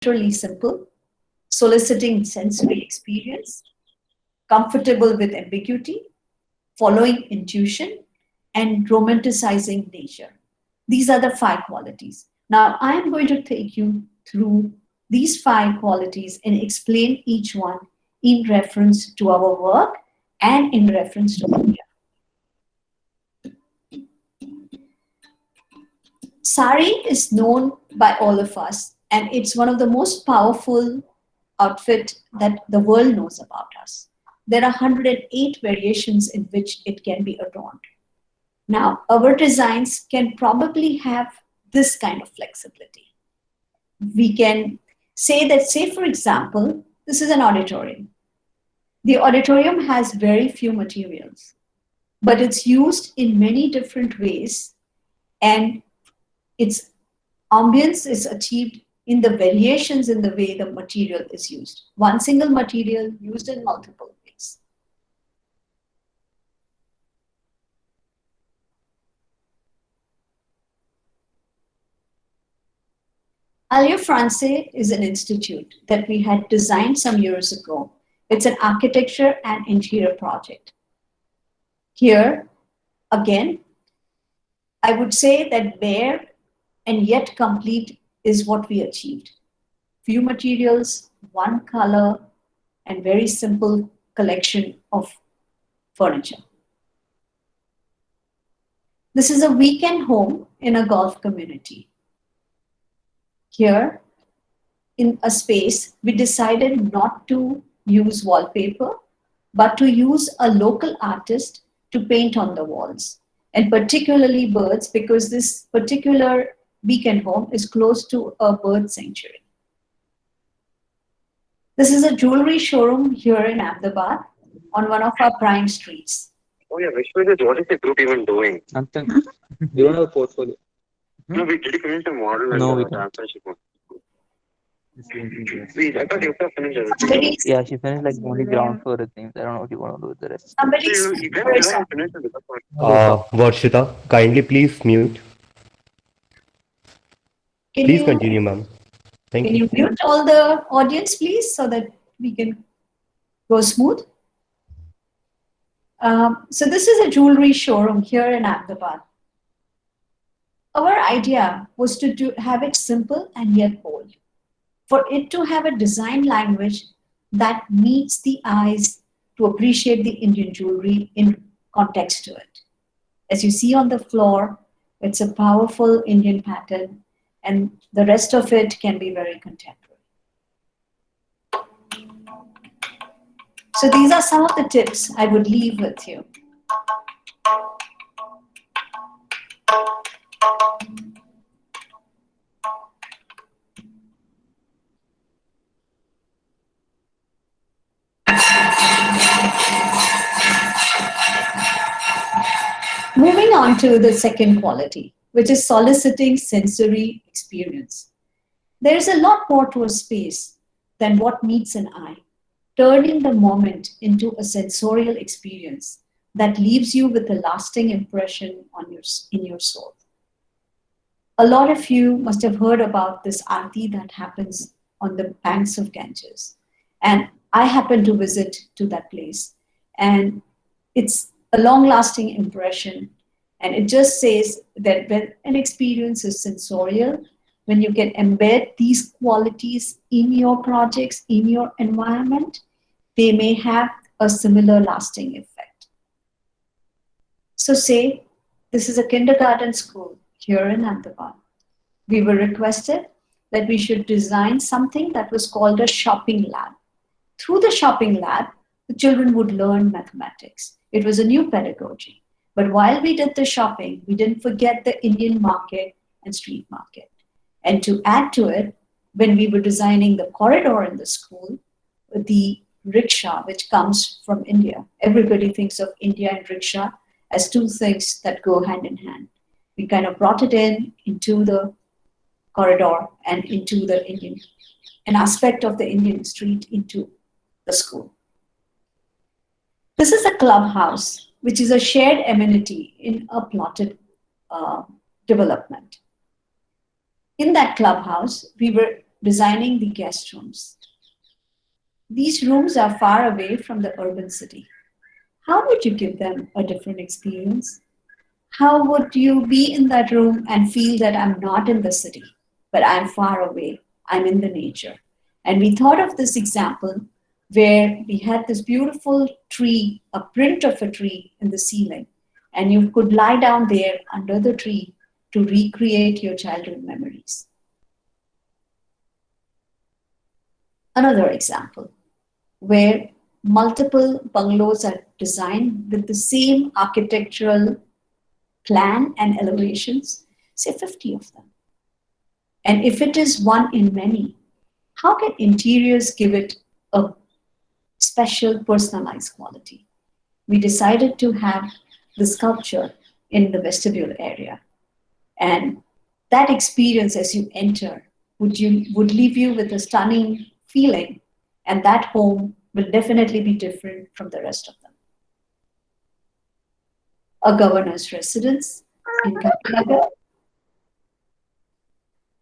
literally simple, soliciting sensory experience, comfortable with ambiguity, following intuition, and romanticizing nature. These are the 5 qualities. Now, I am going to take you through these 5 qualities and explain each one in reference to our work and in reference to India. Sari is known by all of us, and it's one of the most powerful outfit that the world knows about us. There are 108 variations in which it can be adorned. Now, our designs can probably have this kind of flexibility. We can say that, say for example, this is an auditorium. The auditorium has very few materials, but it's used in many different ways, and its ambience is achieved in the variations in the way the material is used. One single material used in multiple ways. Allier Français is an institute that we had designed some years ago. It's an architecture and interior project. Here, again, I would say that bare and yet complete is what we achieved. Few materials, one color, and very simple collection of furniture. This is a weekend home in a golf community. Here, in a space, we decided not to use wallpaper, but to use a local artist to paint on the walls, and particularly birds, because this particular weekend home is close to a bird sanctuary. This is a jewelry showroom here in Ahmedabad on one of our prime streets. Oh yeah, Vishwajit, what is the group even doing? Nothing. You don't have a portfolio. No, we did finish the model No, we and the can't. championship one. I thought you have finished everything. Somebody, Yeah, she finished like only ground floor things. I don't know what you want to do with the rest. somebody, You guys didn't finish it with the first. Varshita, kindly please mute. can Please you continue, ma'am. Thank can you. you mute all the audience, please, so that we can go smooth? So this is a jewelry showroom here in Ahmedabad. Our idea was to have it simple and yet bold, for it to have a design language that meets the eyes to appreciate the Indian jewelry in context to it. As you see on the floor, it's a powerful Indian pattern, and the rest of it can be very contemporary. So these are some of the tips I would leave with you. Moving on to the second quality, which is soliciting sensory experience. There is a lot more to a space than what meets an eye, turning the moment into a sensorial experience that leaves you with a lasting impression in your soul. A lot of you must have heard about this aarti that happens on the banks of Ganges. And I happened to visit to that place. And it's a long-lasting impression. And it just says that when an experience is sensorial, when you can embed these qualities in your projects, in your environment, they may have a similar lasting effect. So say, this is a kindergarten school here in Ahmedabad. We were requested that we should design something that was called a shopping lab. Through the shopping lab, the children would learn mathematics. It was a new pedagogy. But while we did the shopping, we didn't forget the Indian market and street market. And to add to it, when we were designing the corridor in the school, the rickshaw, which comes from India, everybody thinks of India and rickshaw as two things that go hand in hand. We kind of brought it into the corridor and into the an aspect of the Indian street into the school. This is a clubhouse, which is a shared amenity in a plotted development. In that clubhouse, we were designing the guest rooms. These rooms are far away from the urban city. How would you give them a different experience? How would you be in that room and feel that I'm not in the city, but I'm far away, I'm in the nature? And we thought of this example where we had this beautiful tree, a print of a tree in the ceiling, and you could lie down there under the tree to recreate your childhood memories. Another example where multiple bungalows are designed with the same architectural plan and elevations, say 50 of them. And if it is one in many, how can interiors give it a special personalized quality? We decided to have the sculpture in the vestibule area. And that experience as you enter would leave you with a stunning feeling, and that home will definitely be different from the rest of them. A governor's residence in Calcutta.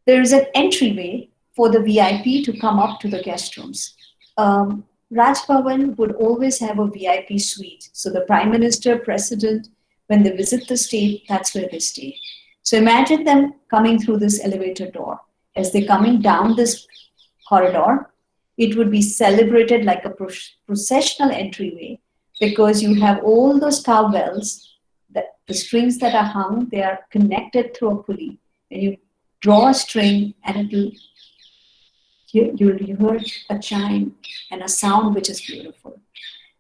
There is an entryway for the VIP to come up to the guest rooms. Raj Bhavan would always have a VIP suite. So the Prime Minister, President, when they visit the state, that's where they stay. So imagine them coming through this elevator door. As they're coming down this corridor, it would be celebrated like a processional entryway because you have all those cowbells, the strings that are hung, they are connected through a pulley. And you draw a string and you'll hear a chime and a sound which is beautiful.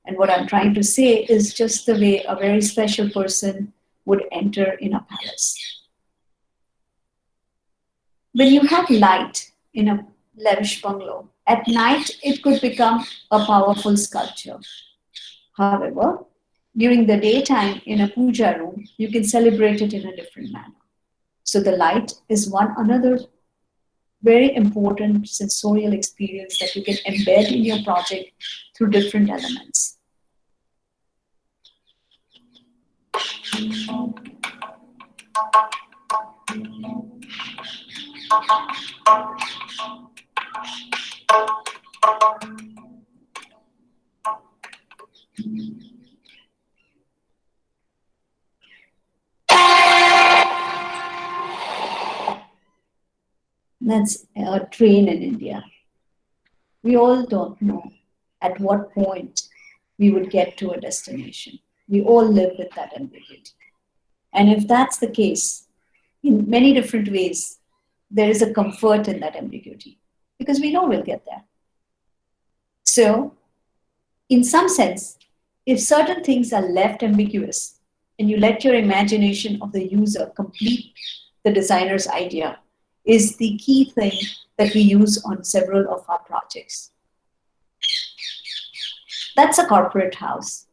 And what I'm trying to say is just the way a very special person would enter in a palace. When you have light in a lavish bungalow, at night it could become a powerful sculpture. However, during the daytime in a puja room, you can celebrate it in a different manner. So the light is another very important sensorial experience that you can embed in your project through different elements. That's a train in India. We all don't know at what point we would get to a destination. We all live with that ambiguity. And if that's the case, in many different ways, there is a comfort in that ambiguity because we know we'll get there. So, in some sense, if certain things are left ambiguous and you let your imagination of the user complete the designer's idea, is the key thing that we use on several of our projects. That's a corporate house.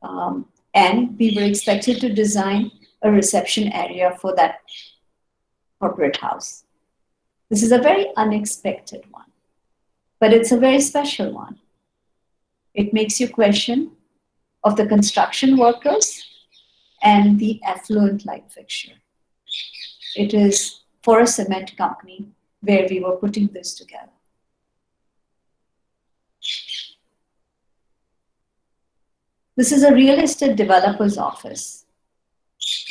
And we were expected to design a reception area for that corporate house. This is a very unexpected one, but it's a very special one. It makes you question of the construction workers and the affluent light fixture. It is for a cement company where we were putting this together. This is a real estate developer's office.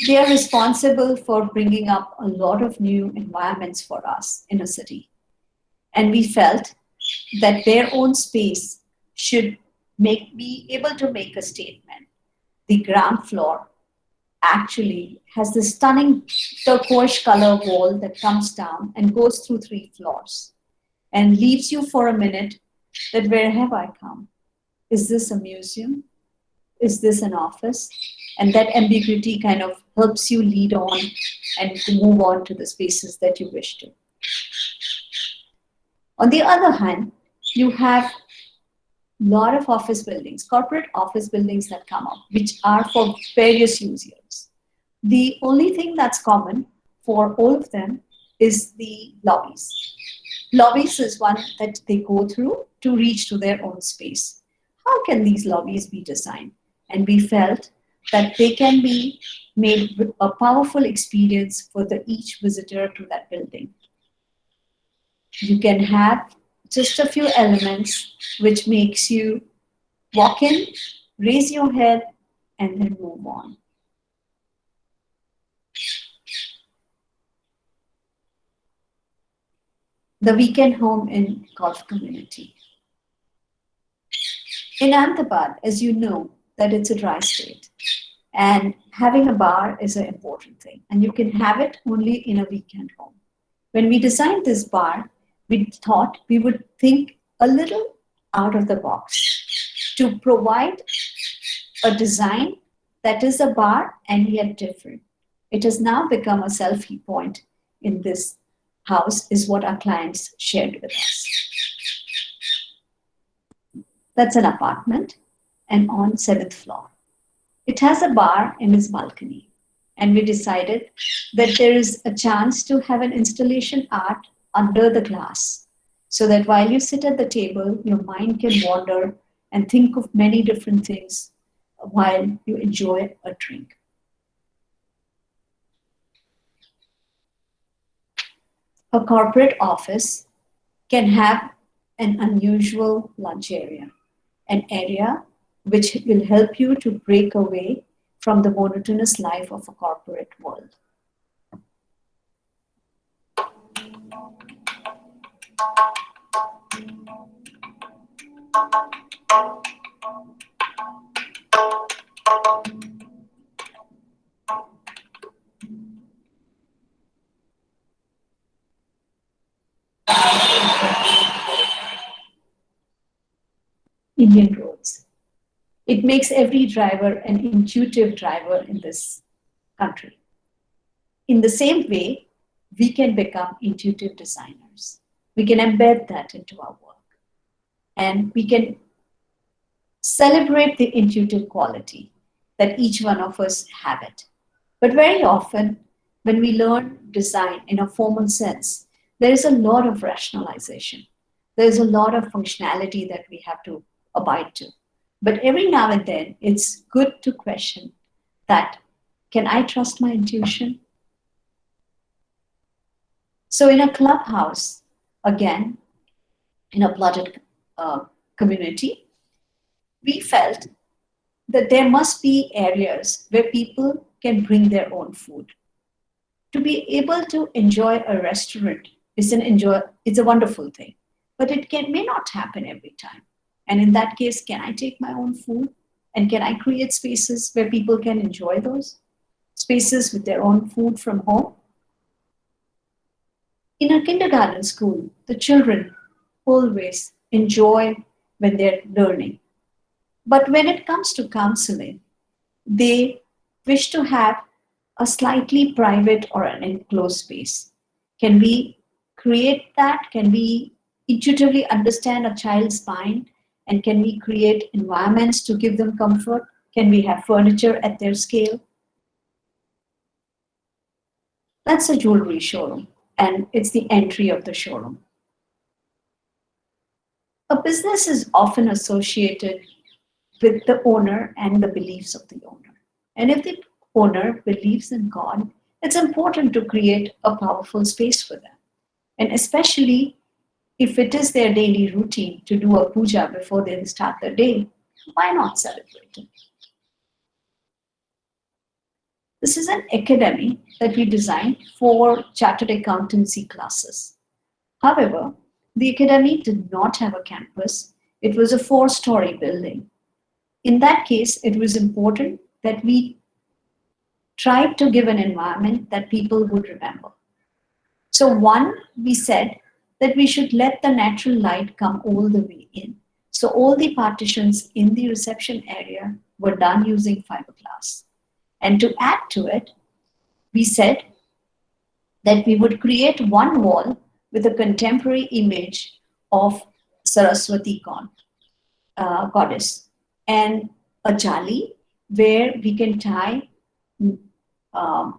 They are responsible for bringing up a lot of new environments for us in a city. And we felt that their own space should be able to make a statement. The ground floor actually has this stunning turquoise color wall that comes down and goes through 3 floors and leaves you for a minute that where have I come? Is this a museum? Is this an office? And that ambiguity kind of helps you lead on and to move on to the spaces that you wish to. On the other hand, you have a lot of office buildings, corporate office buildings that come up, which are for various users. The only thing that's common for all of them is the lobbies. Lobbies is one that they go through to reach to their own space. How can these lobbies be designed? And we felt that they can be made a powerful experience for each visitor to that building. You can have just a few elements which makes you walk in, raise your head, and then move on. The weekend home in golf community. In Ahmedabad, as you know, that it's a dry state. And having a bar is an important thing. And you can have it only in a weekend home. When we designed this bar, we thought we would think a little out of the box to provide a design that is a bar and yet different. It has now become a selfie point in this house, is what our clients shared with us. That's an apartment and on 7th floor. It has a bar in its balcony. And we decided that there is a chance to have an installation art under the glass, so that while you sit at the table, your mind can wander and think of many different things while you enjoy a drink. A corporate office can have an unusual lunch area, an area which will help you to break away from the monotonous life of a corporate world. Indian roads. It makes every driver an intuitive driver in this country. In the same way, we can become intuitive designers. We can embed that into our work. And we can celebrate the intuitive quality that each one of us have it. But very often, when we learn design in a formal sense, there is a lot of rationalization. There's a lot of functionality that we have to abide to. But every now and then, it's good to question that, can I trust my intuition? So in a clubhouse, again, in a plotted community, we felt that there must be areas where people can bring their own food. To be able to enjoy a restaurant is it's a wonderful thing, but it may not happen every time. And in that case, can I take my own food? And can I create spaces where people can enjoy those spaces with their own food from home? In a kindergarten school, the children always enjoy when they're learning. But when it comes to counseling, they wish to have a slightly private or an enclosed space. Can we create that? Can we intuitively understand a child's mind? And can we create environments to give them comfort? Can we have furniture at their scale? That's a jewelry showroom, and it's the entry of the showroom. A business is often associated with the owner and the beliefs of the owner. And if the owner believes in God, it's important to create a powerful space for them. And especially if it is their daily routine to do a puja before they start their day, why not celebrate it? This is an academy that we designed for chartered accountancy classes. However, the academy did not have a campus. It was a 4-story building. In that case, it was important that we tried to give an environment that people would remember. So one, we said that we should let the natural light come all the way in. So all the partitions in the reception area were done using fiberglass. And to add to it, we said that we would create one wall with a contemporary image of Saraswati goddess, and a jali where we can tie a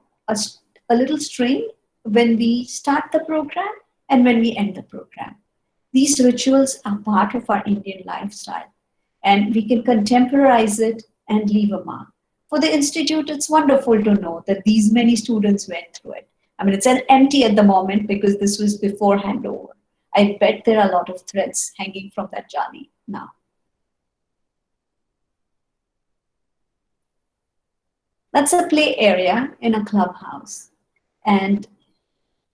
little string when we start the program and when we end the program. These rituals are part of our Indian lifestyle, and we can contemporize it and leave a mark. For the institute, it's wonderful to know that these many students went through it. I mean, it's empty at the moment because this was before handover. I bet there are a lot of threads hanging from that jali now. That's a play area in a clubhouse. And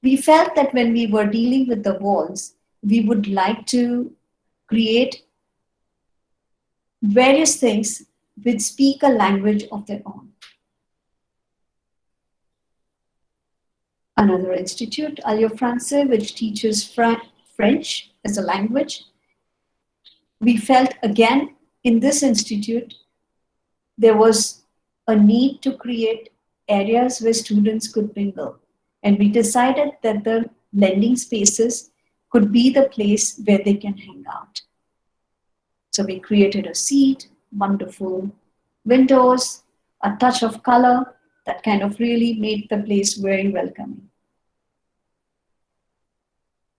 we felt that when we were dealing with the walls, we would like to create various things which speak a language of their own. Another institute, Alliance Française, which teaches French as a language. We felt again in this institute, there was a need to create areas where students could mingle. And we decided that the lending spaces could be the place where they can hang out. So we created a seat, wonderful windows, a touch of color that kind of really made the place very welcoming.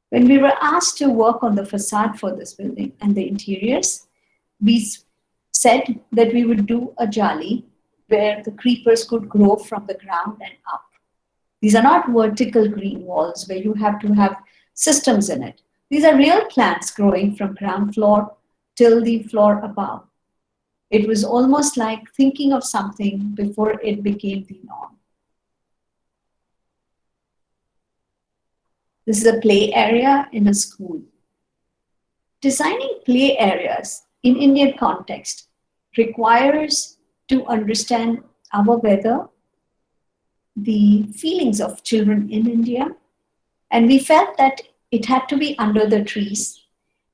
When we were asked to work on the facade for this building and the interiors, we said that we would do a jali where the creepers could grow from the ground and up. These are not vertical green walls where you have to have systems in it. These are real plants growing from ground floor till the floor above. It was almost like thinking of something before it became the norm. This is a play area in a school. Designing play areas in Indian context requires to understand our weather, the feelings of children in India, and we felt that it had to be under the trees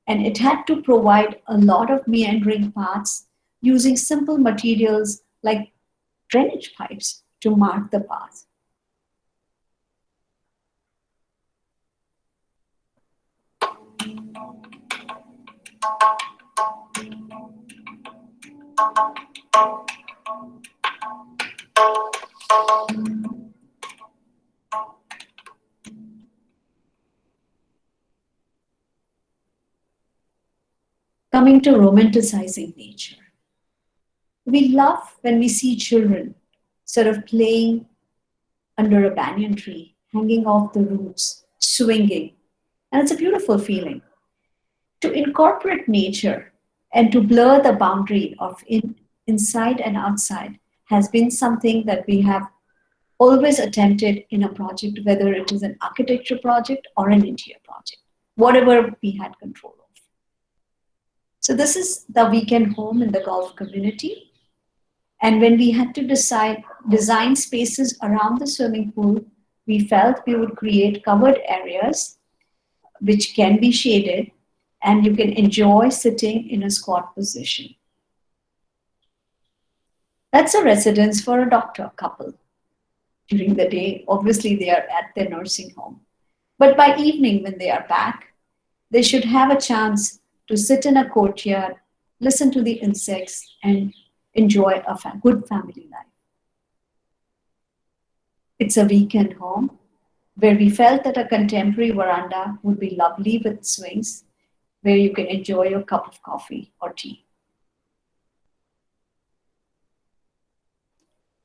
and it had to provide a lot of meandering paths using simple materials like drainage pipes to mark the path. Coming to romanticizing nature. We love when we see children sort of playing under a banyan tree, hanging off the roots, swinging. And it's a beautiful feeling. To incorporate nature and to blur the boundary of inside and outside has been something that we have always attempted in a project, whether it is an architecture project or an interior project, whatever we had control of. So this is the weekend home in the golf community. And when we had to design spaces around the swimming pool, we felt we would create covered areas which can be shaded and you can enjoy sitting in a squat position. That's a residence for a doctor couple. During the day, obviously they are at their nursing home. But by evening when they are back, they should have a chance to sit in a courtyard, listen to the insects, and enjoy a good family life. It's a weekend home where we felt that a contemporary veranda would be lovely with swings, where you can enjoy your cup of coffee or tea.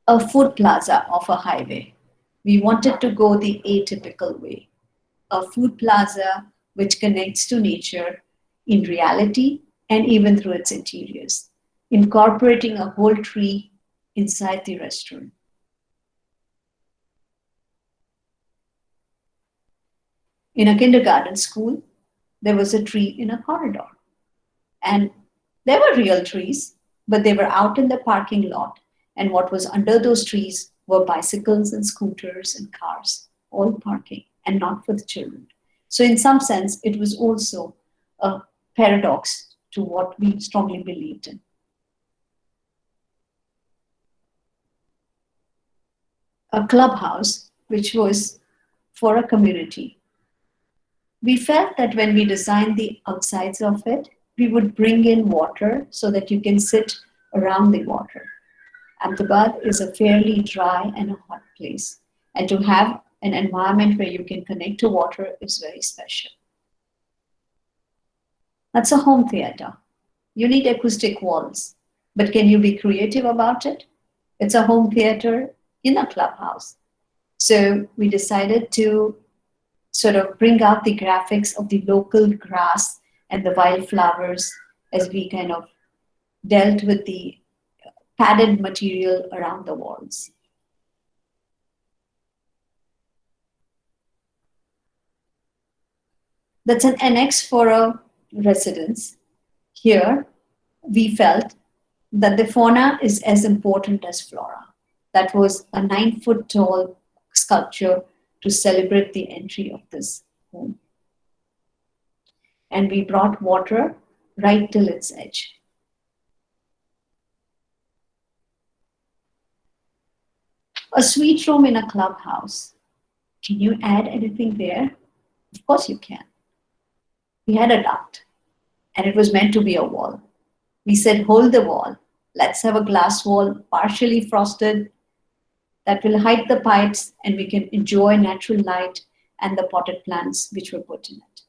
A food plaza off a highway. We wanted to go the atypical way. A food plaza which connects to nature in reality and even through its interiors, incorporating a whole tree inside the restaurant. In a kindergarten school, there was a tree in a corridor. And there were real trees, but they were out in the parking lot. And what was under those trees were bicycles and scooters and cars, all parking and not for the children. So in some sense, it was also a paradox to what we strongly believed in. A clubhouse, which was for a community. We felt that when we designed the outsides of it, we would bring in water so that you can sit around the water. Ahmedabad is a fairly dry and a hot place, and to have an environment where you can connect to water is very special. That's a home theater. You need acoustic walls, but can you be creative about it? It's a home theater in a clubhouse. So we decided to sort of bring out the graphics of the local grass and the wildflowers as we kind of dealt with the padded material around the walls. That's an annex for a residence. Here, we felt that the fauna is as important as flora. That was a 9-foot tall sculpture to celebrate the entry of this home. And we brought water right till its edge. A suite room in a clubhouse. Can you add anything there? Of course you can. We had a duct, and it was meant to be a wall. We said, hold the wall. Let's have a glass wall, partially frosted, that will hide the pipes, and we can enjoy natural light and the potted plants which were put in it.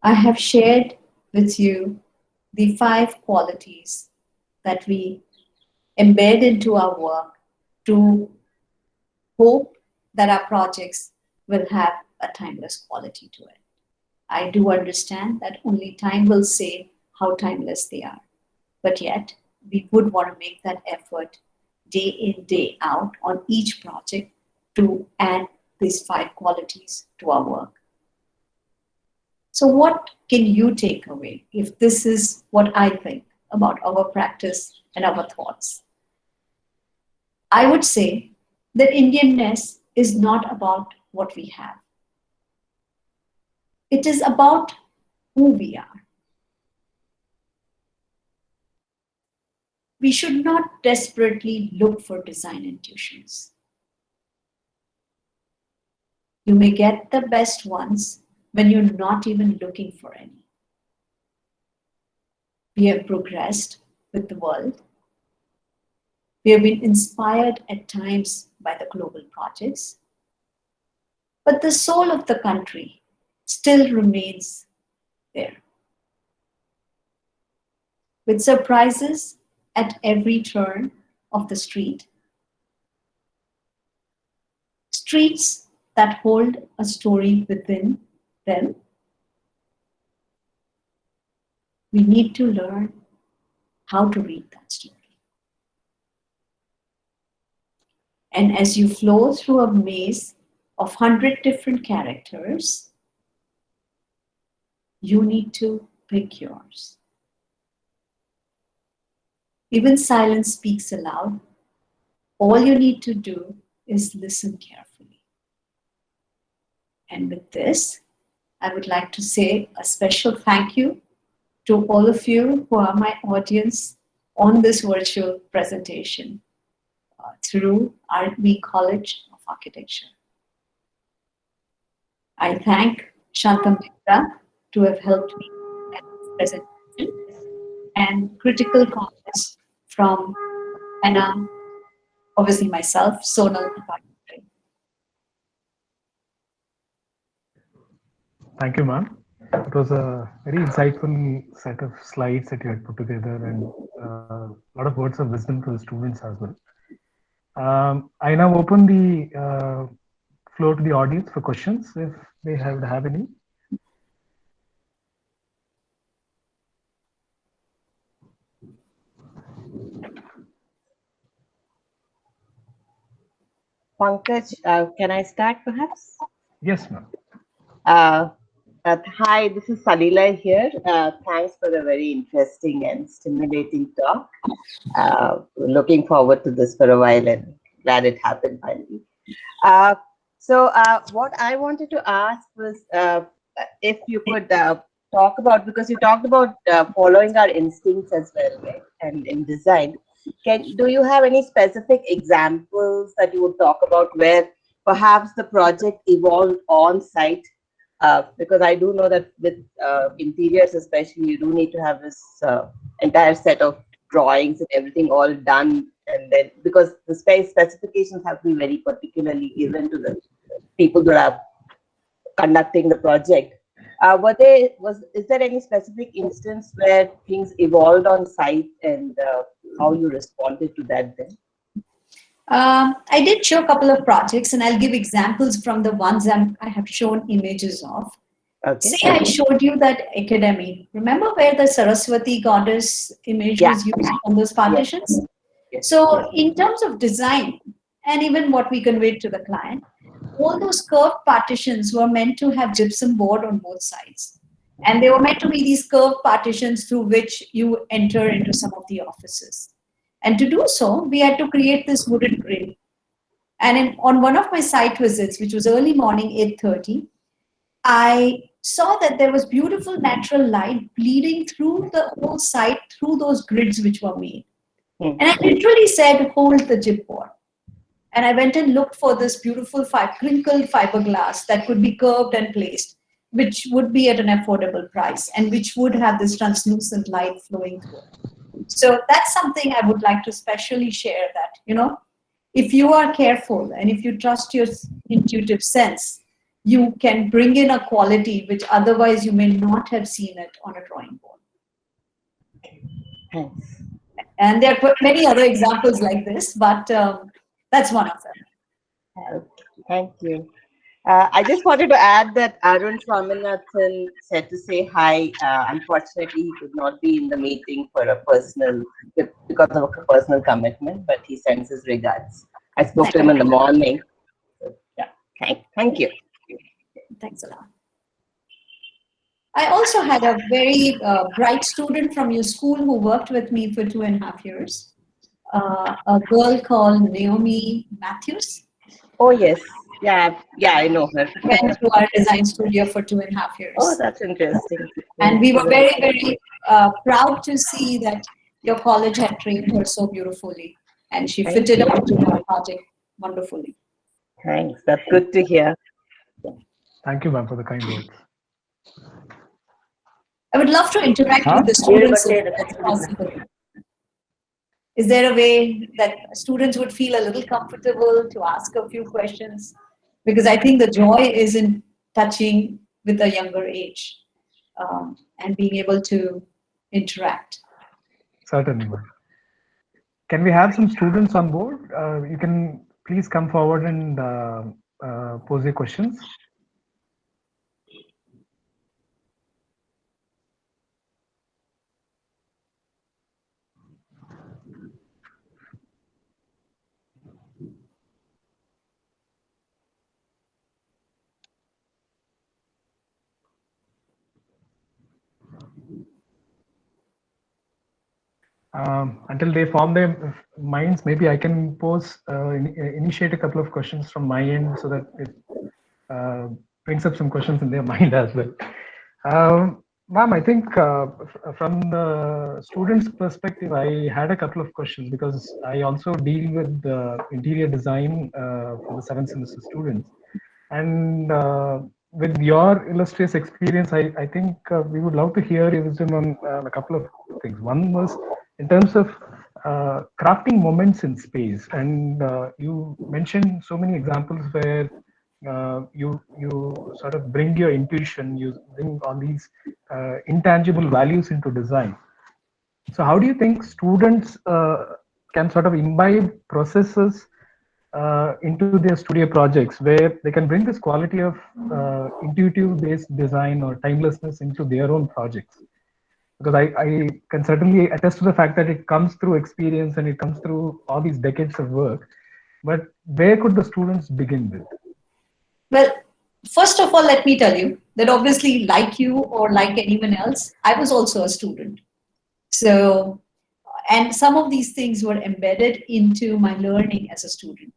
I have shared with you the 5 qualities that we embed into our work to hope that our projects will have a timeless quality to it. I do understand that only time will say how timeless they are, but yet we would want to make that effort day in, day out on each project to add these 5 qualities to our work. So what can you take away if this is what I think about our practice and our thoughts? I would say that Indianness is not about what we have. It is about who we are. We should not desperately look for design intuitions. You may get the best ones when you're not even looking for any. We have progressed with the world. We have been inspired at times by the global projects, but the soul of the country still remains there. With surprises at every turn of the street. Streets that hold a story within them. We need to learn how to read that story. And as you flow through a maze of 100 different characters, you need to pick yours. Even silence speaks aloud. All you need to do is listen carefully. And with this, I would like to say a special thank you to all of you who are my audience on this virtual presentation through R.V. College of Architecture. I thank Shantam Mitra to have helped me at this presentation and critical comments from Anna, obviously myself, Sonal, and Patrick. Thank you, ma'am. It was a very insightful set of slides that you had put together and a lot of words of wisdom to the students as well. I now open the floor to the audience for questions if they have any. Pankaj, can I start perhaps? Yes, ma'am. Hi, this is Salila here. Thanks for the very interesting and stimulating talk. Looking forward to this for a while and glad it happened finally. So what I wanted to ask was if you could talk about, because you talked about following our instincts as well, right? And in design, do you have any specific examples that you would talk about where perhaps the project evolved on site? Because I do know that with interiors especially, you do need to have this entire set of drawings and everything all done, and then because the space specifications have to be very particularly given to the people that are conducting the project. Is there any specific instance where things evolved on site, and how you responded to that then? I did show a couple of projects, and I'll give examples from the ones I have shown images of. Okay. Say I showed you that academy. Remember where the Saraswati goddess image was used on those partitions? Yes. So in terms of design, and even what we conveyed to the client, all those curved partitions were meant to have gypsum board on both sides. And they were meant to be these curved partitions through which you enter into some of the offices. And to do so, we had to create this wooded grid. And on one of my site visits, which was early morning, 8:30, I saw that there was beautiful natural light bleeding through the whole site, through those grids which were made. And I literally said, hold the gypboard. And I went and looked for this beautiful crinkled fiberglass that could be curved and placed, which would be at an affordable price and which would have this translucent light flowing through it. So that's something I would like to specially share, that, if you are careful and if you trust your intuitive sense, you can bring in a quality which otherwise you may not have seen it on a drawing board. Thanks. And there are many other examples like this, but that's one of them. Thank you. I just wanted to add that Arun Swaminathan said to say hi. Unfortunately, he could not be in the meeting because of a personal commitment, but he sends his regards. I spoke to him in the morning. So, yeah, thank you. Thanks a lot. I also had a very bright student from your school who worked with me for 2.5 years. A girl called Naomi Matthews. Oh, yes. Yeah, I know her. Went to our design studio for 2.5 years. Oh, that's interesting. And we were very, very proud to see that your college had trained her so beautifully. And she fitted onto our project wonderfully. Thanks. That's good to hear. Thank you, ma'am, for the kind words. I would love to interact with the students if that's possible. Is there a way that students would feel a little comfortable to ask a few questions? Because I think the joy is in touching with a younger age and being able to interact. Certainly, ma'am. Can we have some students on board? You can please come forward and pose your questions. Until they form their minds, maybe I can initiate a couple of questions from my end so that it brings up some questions in their mind as well. Ma'am, I think from the students' perspective, I had a couple of questions because I also deal with interior design for the 7th semester students. And with your illustrious experience, I think we would love to hear your wisdom on a couple of things. One was in terms of crafting moments in space, and you mentioned so many examples where you sort of bring your intuition, you bring all these intangible values into design. So how do you think students can sort of imbibe processes into their studio projects where they can bring this quality of intuitive based design or timelessness into their own projects? Because I can certainly attest to the fact that it comes through experience and it comes through all these decades of work. But where could the students begin with? Well, first of all, let me tell you that obviously, like you or like anyone else, I was also a student. So, and some of these things were embedded into my learning as a student.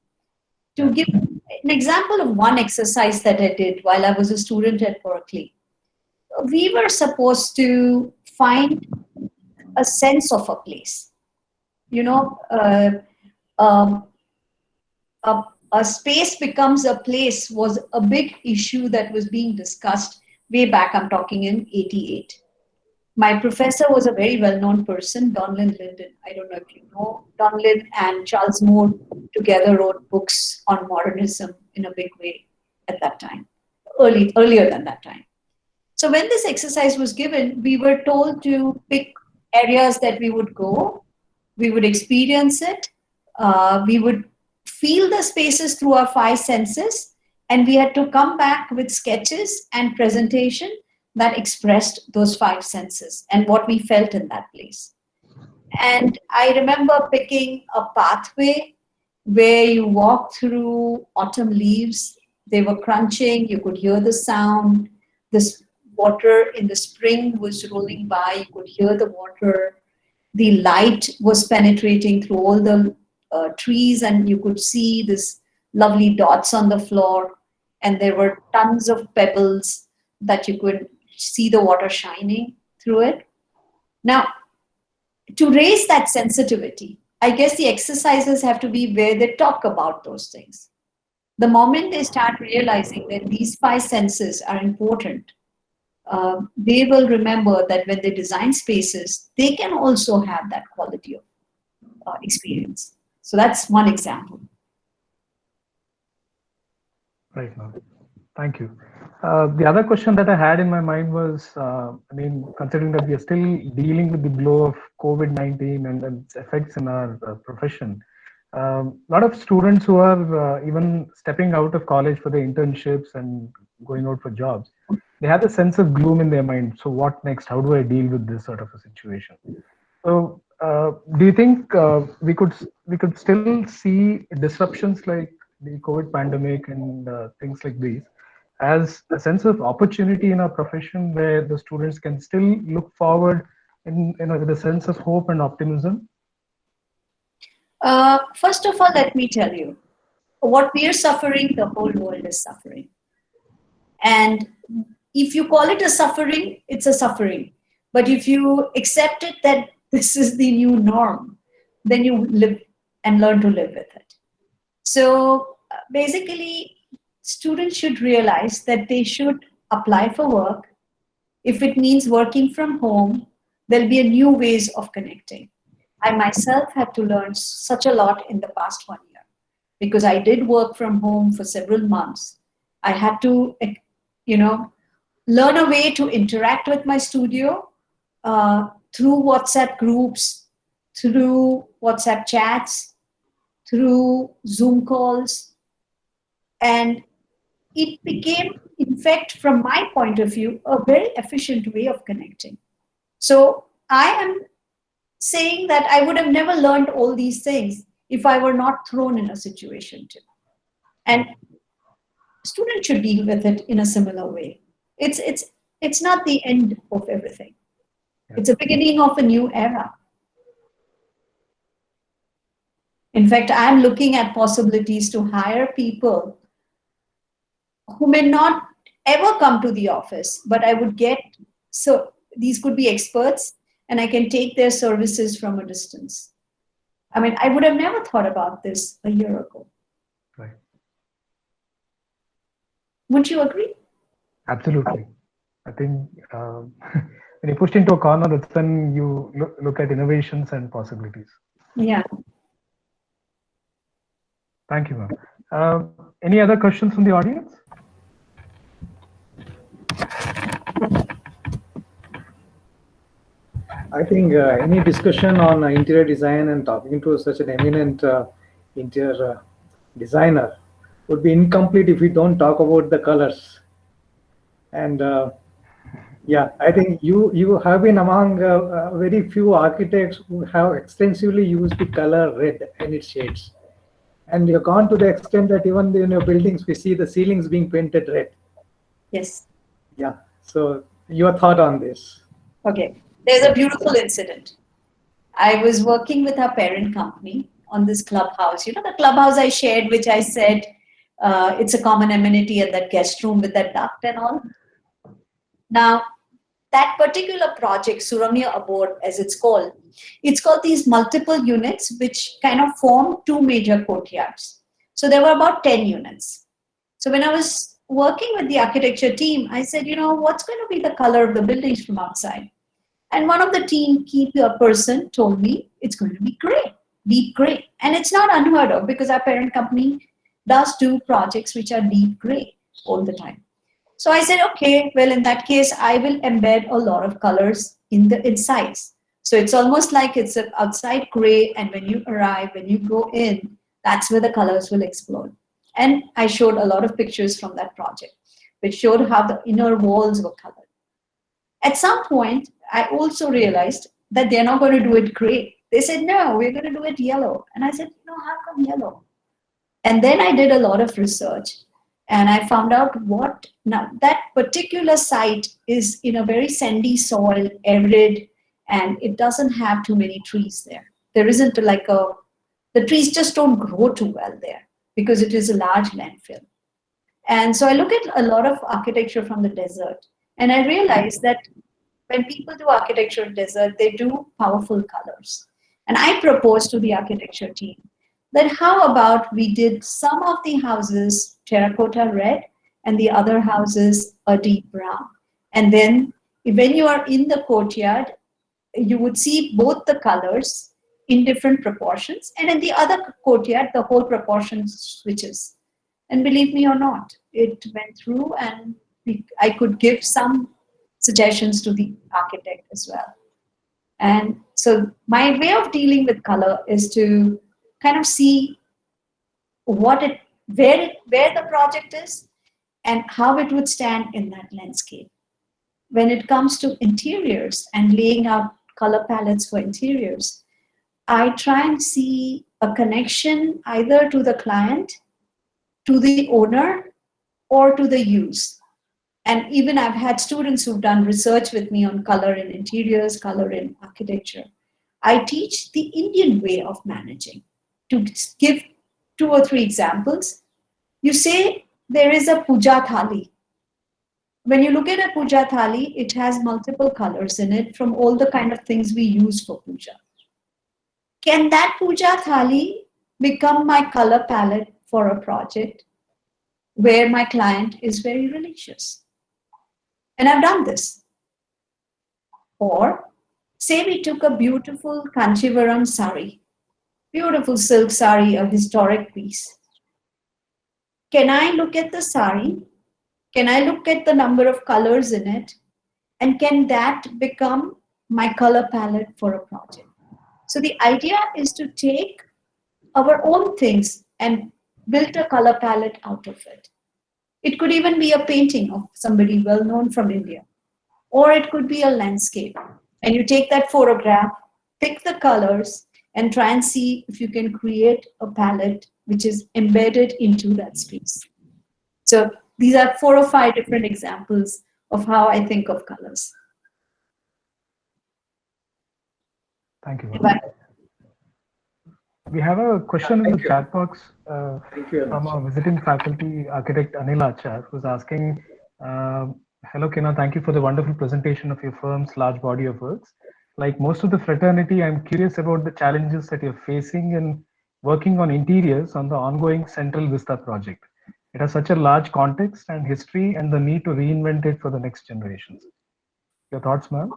To give an example of one exercise that I did while I was a student at Berkeley, we were supposed to find a sense of a place. A space becomes a place was a big issue that was being discussed way back. I'm talking in '88. My professor was a very well-known person, Donlin Linden. I don't know if you know. Donlin and Charles Moore together wrote books on modernism in a big way at that time, earlier than that time. So when this exercise was given, we were told to pick areas that we would go, we would experience it, we would feel the spaces through our 5 senses, and we had to come back with sketches and presentation that expressed those 5 senses and what we felt in that place. And I remember picking a pathway where you walk through autumn leaves. They were crunching, you could hear the sound. This water in the spring was rolling by, you could hear the water. The light was penetrating through all the trees, and you could see this lovely dots on the floor. And there were tons of pebbles that you could see the water shining through it. Now, to raise that sensitivity, I guess the exercises have to be where they talk about those things. The moment they start realizing that these 5 senses are important, they will remember that when they design spaces, they can also have that quality of experience. So that's one example. Right, ma'am. Thank you. The other question that I had in my mind was, considering that we are still dealing with the blow of COVID-19 and its effects in our profession, a lot of students who are even stepping out of college for their internships and going out for jobs, they have a sense of gloom in their mind. So what next? How do I deal with this sort of a situation? So do you think we could still see disruptions like the COVID pandemic and things like these as a sense of opportunity in our profession, where the students can still look forward with a sense of hope and optimism? First of all, let me tell you, what we are suffering, the whole world is suffering. And if you call it a suffering, it's a suffering. But if you accept it that this is the new norm, then you live and learn to live with it. So basically, students should realize that they should apply for work. If it means working from home, there'll be a new ways of connecting. I myself had to learn such a lot in the past 1 year because I did work from home for several months. I had to, learn a way to interact with my studio through WhatsApp groups, through WhatsApp chats, through Zoom calls. And it became, in fact, from my point of view, a very efficient way of connecting. So I am saying that I would have never learned all these things if I were not thrown in a situation too. And students should deal with it in a similar way. It's not the end of everything. It's a beginning of a new era. In fact, I'm looking at possibilities to hire people who may not ever come to the office, but I would get, so these could be experts, and I can take their services from a distance. I mean, I would have never thought about this a year ago. Right. Wouldn't you agree? Absolutely. I think when you're pushed into a corner, that's when you look at innovations and possibilities. Yeah. Thank you, ma'am. Any other questions from the audience? I think any discussion on interior design and talking to such an eminent interior designer would be incomplete if we don't talk about the colors. And yeah, I think you have been among very few architects who have extensively used the color red and its shades. And you've gone to the extent that even in your buildings, we see the ceilings being painted red. Yes. Yeah. So your thought on this? Okay. There's a beautiful incident. I was working with our parent company on this clubhouse. You know, the clubhouse I shared, which I said it's a common amenity at that guest room with that duct and all. Now, that particular project, Suramya Abode, as it's called these multiple units which kind of form 2 major courtyards. So there were about 10 units. So when I was working with the architecture team, I said, what's going to be the color of the buildings from outside? And one of the team key person told me it's going to be gray, deep gray. And it's not unheard of because our parent company does do projects which are deep gray all the time. So I said, okay, well, in that case, I will embed a lot of colors in the insides. So it's almost like it's an outside gray, and when you arrive, when you go in, that's where the colors will explode. And I showed a lot of pictures from that project, which showed how the inner walls were colored. At some point, I also realized that they're not going to do it gray. They said, no, we're going to do it yellow. And I said, no, how come yellow? And then I did a lot of research, and I found out now that particular site is in a very sandy soil, arid, and it doesn't have too many trees there. There isn't the trees just don't grow too well there because it is a large landfill. And so I look at a lot of architecture from the desert, and I realized that when people do architecture in desert, they do powerful colors. And I proposed to the architecture team that how about we did some of the houses terracotta red and the other houses a deep brown. And then when you are in the courtyard, you would see both the colors in different proportions. And in the other courtyard, the whole proportion switches. And believe me or not, it went through, and I could give some suggestions to the architect as well. And so my way of dealing with color is to kind of see where the project is and how it would stand in that landscape. When it comes to interiors and laying out color palettes for interiors, I try and see a connection either to the client, to the owner, or to the use. And even I've had students who've done research with me on color in interiors, color in architecture. I teach the Indian way of managing. To give 2 or 3 examples, you say there is a puja thali. When you look at a puja thali, it has multiple colors in it from all the kind of things we use for puja. Can that puja thali become my color palette for a project where my client is very religious? And I've done this. Or say we took a beautiful Kanchivaram sari, beautiful silk sari, a historic piece. Can I look at the sari? Can I look at the number of colors in it? And can that become my color palette for a project? So the idea is to take our own things and build a color palette out of it. It could even be a painting of somebody well known from India, or it could be a landscape. And you take that photograph, pick the colors, and try and see if you can create a palette which is embedded into that space. So these are 4 or 5 different examples of how I think of colors. Thank you. We have a question in the chat box from our visiting faculty architect Anil Achar, who's asking, hello Kenna, thank you for the wonderful presentation of your firm's large body of works. Like most of the fraternity, I'm curious about the challenges that you're facing in working on interiors on the ongoing Central Vista project. It has such a large context and history and the need to reinvent it for the next generations. Your thoughts, ma'am?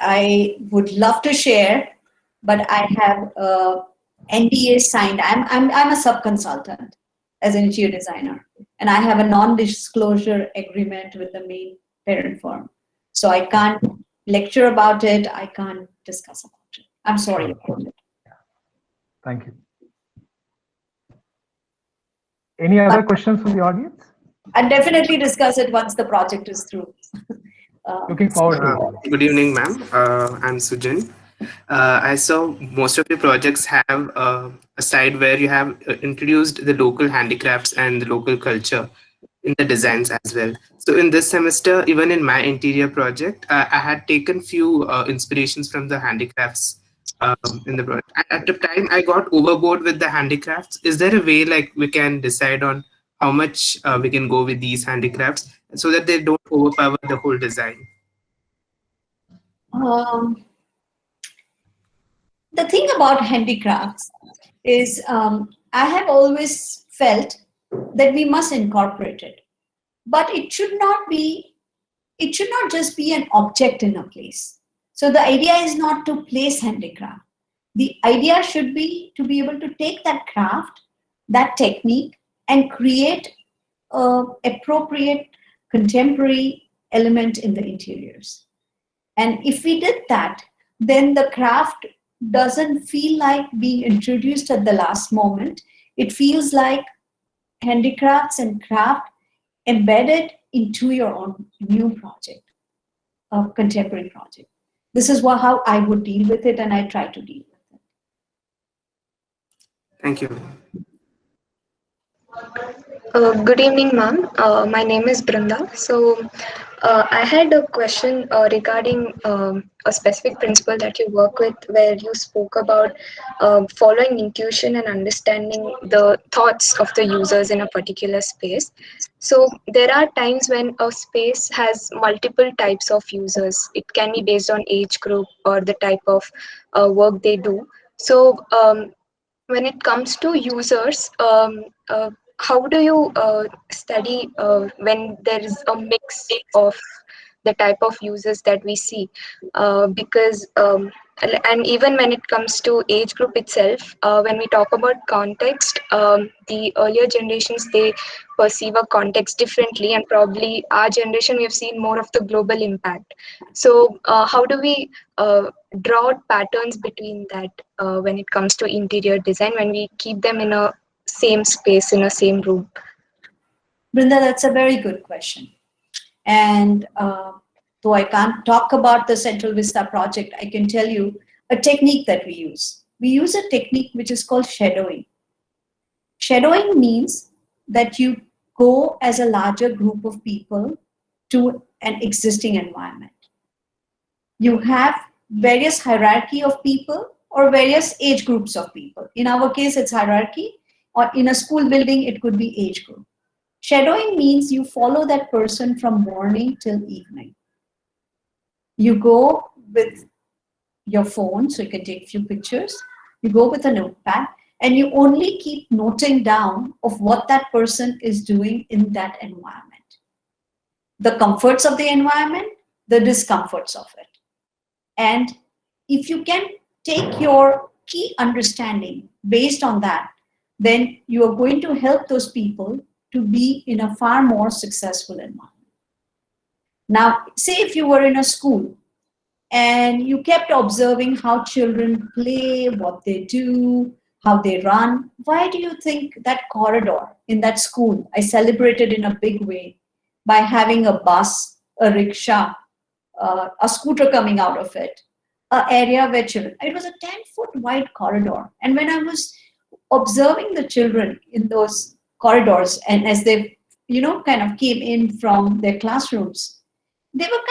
I would love to share, but I have NDA signed. I'm a sub-consultant as an interior designer, and I have a non-disclosure agreement with the main parent firm. So I can't lecture about it. I can't discuss about it. I'm sorry about it. Thank you. Any other questions from the audience? I'll definitely discuss it once the project is through. Looking forward to it. Good evening, ma'am. I'm Sujan. I saw most of your projects have a side where you have introduced the local handicrafts and the local culture in the designs as well. So in this semester, even in my interior project, I had taken few inspirations from the handicrafts in the project. At the time, I got overboard with the handicrafts. Is there a way like we can decide on how much we can go with these handicrafts so that they don't overpower the whole design? The thing about handicrafts is I have always felt that we must incorporate it, but it should not be it should not just be an object in a place. So the idea is not to place handicraft. The idea should be to be able to take that craft, that technique, and create an appropriate contemporary element in the interiors. And if we did that, then the craft doesn't feel like being introduced at the last moment. It feels like handicrafts and craft embedded into your own new project, a contemporary project. This is how I would deal with it, and I try to deal with it. Thank you. Good evening, ma'am. My name is Brenda. So I had a question regarding a specific principle that you work with, where you spoke about following intuition and understanding the thoughts of the users in a particular space. So there are times when a space has multiple types of users. It can be based on age group or the type of work they do. So when it comes to users, how do you study when there is a mix of the type of users that we see? Because and even when it comes to age group itself, when we talk about context, the earlier generations, they perceive a context differently, and probably our generation, we have seen more of the global impact. So how do we draw patterns between that when it comes to interior design, when we keep them in a same space, in a same room? Brinda, that's a very good question. And though I can't talk about the Central Vista project, I can tell you a technique that we use. We use a technique which is called shadowing. Shadowing means that you go as a larger group of people to an existing environment. You have various hierarchy of people or various age groups of people. In our case, it's hierarchy, or in a school building, it could be age group. Shadowing means you follow that person from morning till evening. You go with your phone, so you can take a few pictures. You go with a notepad, and you only keep noting down of what that person is doing in that environment. The comforts of the environment, the discomforts of it. And if you can take your key understanding based on that, then you are going to help those people to be in a far more successful environment. Now, say if you were in a school and you kept observing how children play, what they do, how they run, why do you think that corridor in that school, I celebrated in a big way by having a bus, a rickshaw, a scooter coming out of it, an area where children, it was a 10-foot wide corridor. And when I was observing the children in those corridors, and as they, kind of came in from their classrooms, they were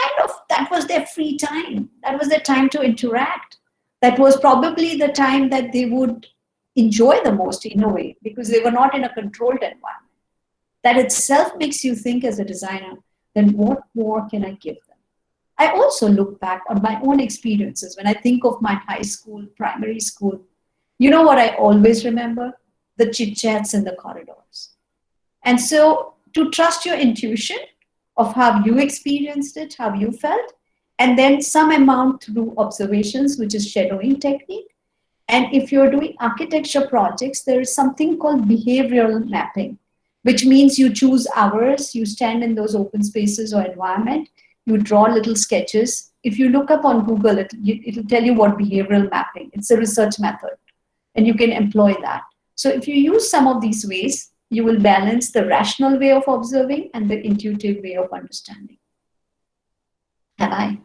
that was their free time. That was their time to interact. That was probably the time that they would enjoy the most in a way, because they were not in a controlled environment. That itself makes you think as a designer, then what more can I give them? I also look back on my own experiences when I think of my high school, primary school. You know what I always remember? The chit-chats in the corridors. And so to trust your intuition of how you experienced it, how you felt, and then some amount through observations, which is shadowing technique. And if you're doing architecture projects, there is something called behavioral mapping, which means you choose hours, you stand in those open spaces or environment, you draw little sketches. If you look up on Google, it'll tell you what behavioral mapping, it's a research method, and you can employ that. So if you use some of these ways, you will balance the rational way of observing and the intuitive way of understanding. Have I?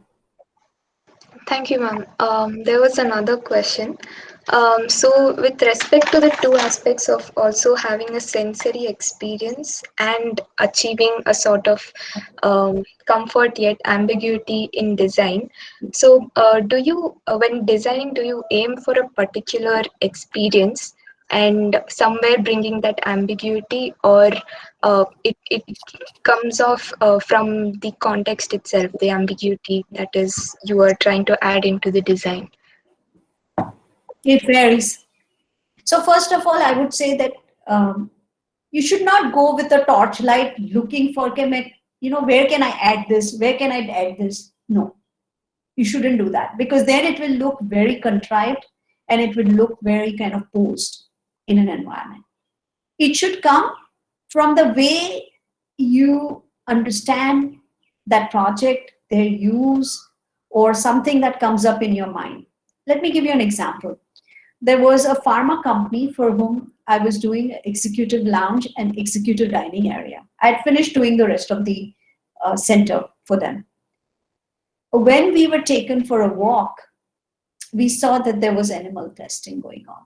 Thank you, ma'am. There was another question. So with respect to the two aspects of also having a sensory experience and achieving a sort of comfort yet ambiguity in design, so do you, when designing, do you aim for a particular experience and somewhere bringing that ambiguity, or it comes off from the context itself, the ambiguity that is you are trying to add into the design? It varies. So first of all, I would say that you should not go with a torchlight looking for, where can I add this? Where can I add this? No, you shouldn't do that, because then it will look very contrived and it will look very kind of posed in an environment. It should come from the way you understand that project, their use, or something that comes up in your mind. Let me give you an example. There was a pharma company for whom I was doing executive lounge and executive dining area. I had finished doing the rest of the center for them. When we were taken for a walk, we saw that there was animal testing going on.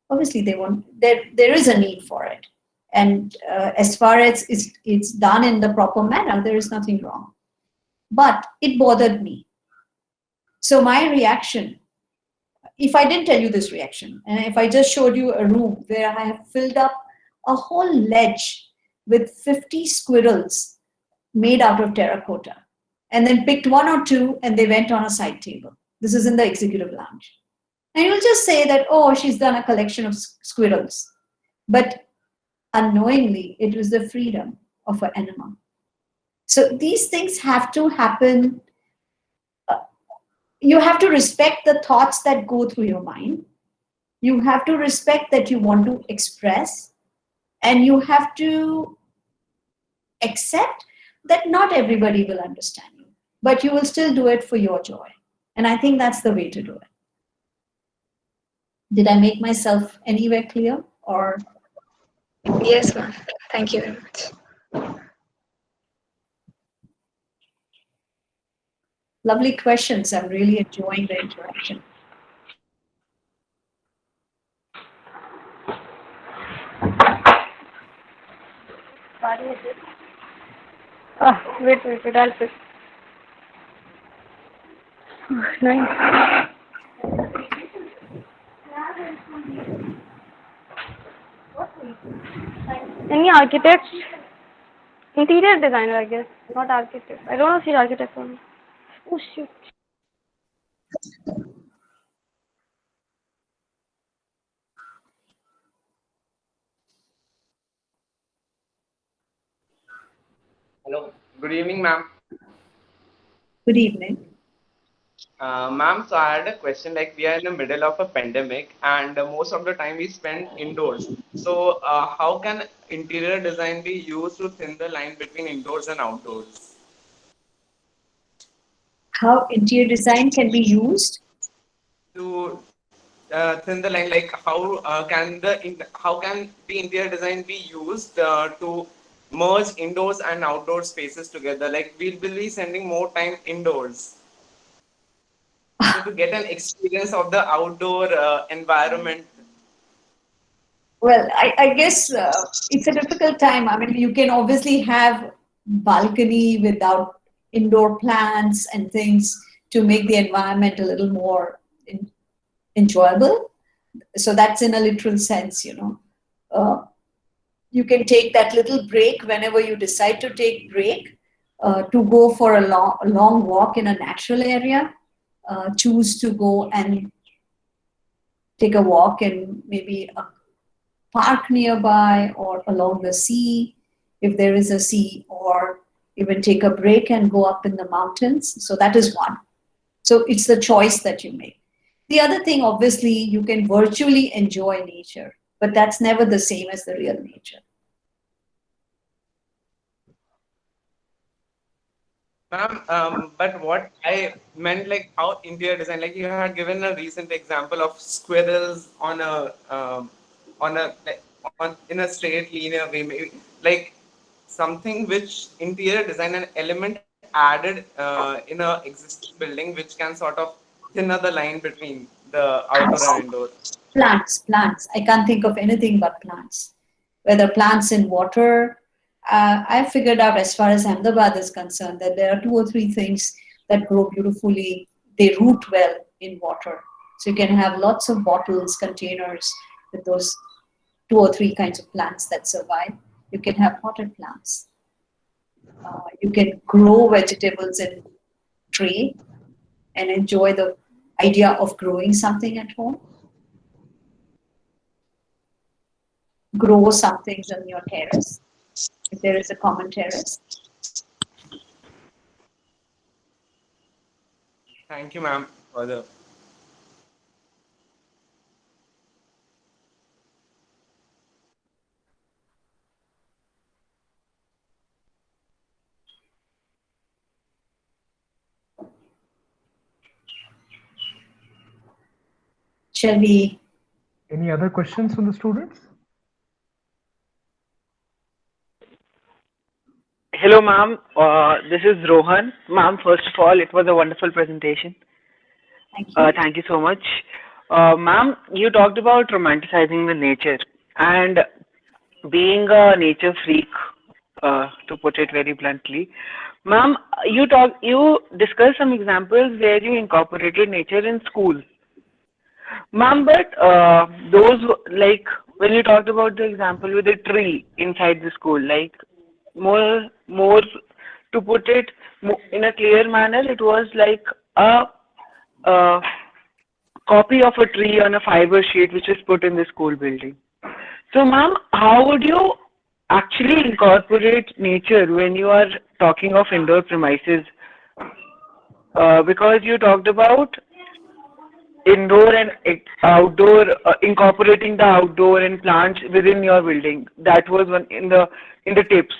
Obviously, there is a need for it. And as far as it's done in the proper manner, there is nothing wrong. But it bothered me. So my reaction, if I didn't tell you this reaction, and if I just showed you a room where I have filled up a whole ledge with 50 squirrels made out of terracotta, and then picked one or two and they went on a side table. This is in the executive lounge. And you'll just say that, oh, she's done a collection of squirrels. But unknowingly, it was the freedom of an animal. So these things have to happen. You have to respect the thoughts that go through your mind. You have to respect that you want to express. And you have to accept that not everybody will understand you, but you will still do it for your joy. And I think that's the way to do it. Did I make myself anywhere clear? Or Yes, ma'am. Thank you very much. Lovely questions. I'm really enjoying the interaction. Wait, I'll fix. Nice. Any architects? Interior designer, I guess. Not architect. I don't know if she's architect or not. Oh, shit. Hello. Good evening, ma'am. Good evening. Ma'am, so I had a question. Like, we are in the middle of a pandemic, and most of the time we spend indoors. So, how can interior design be used to thin the line between indoors and outdoors? How interior design can be used To thin the line, like how can the interior design be used to merge indoors and outdoor spaces together? Like, we'll be spending more time indoors. So to get an experience of the outdoor environment. Well, I guess it's a difficult time. I mean, you can obviously have balcony without indoor plants and things to make the environment a little more enjoyable. So that's in a literal sense, you can take that little break whenever you decide to take break to go for a long walk in a natural area. Choose to go and take a walk in maybe a park nearby or along the sea, if there is a sea, or even take a break and go up in the mountains. So that is one. So it's the choice that you make. The other thing, obviously, you can virtually enjoy nature, but that's never the same as the real nature. Ma'am, but what I meant, like how interior design, like you had given a recent example of squirrels on in a straight linear way, maybe, like something which interior design an element added in a existing building, which can sort of thinner the line between the outdoor and indoor. Plants. I can't think of anything but plants. Whether plants in water. I figured out, as far as Ahmedabad is concerned, that there are 2 or 3 things that grow beautifully. They root well in water. So you can have lots of bottles, containers with those 2 or 3 kinds of plants that survive. You can have potted plants. You can grow vegetables in tray and enjoy the idea of growing something at home. Grow some things on your terrace, if there is a common terrace. Thank you, ma'am, for the. Shall we? Any other questions from the students? Hello, ma'am. This is Rohan. Ma'am, first of all, it was a wonderful presentation. Thank you. Thank you so much. Ma'am, you talked about romanticizing the nature and being a nature freak, to put it very bluntly. Ma'am, you discussed some examples where you incorporated nature in school. Ma'am, but those, like, when you talked about the example with the tree inside the school, like, more to put it in a clear manner, it was like a copy of a tree on a fiber sheet which is put in the school building. So, ma'am, how would you actually incorporate nature when you are talking of indoor premises? Because you talked about indoor and outdoor, incorporating the outdoor and plants within your building. That was one in the tips.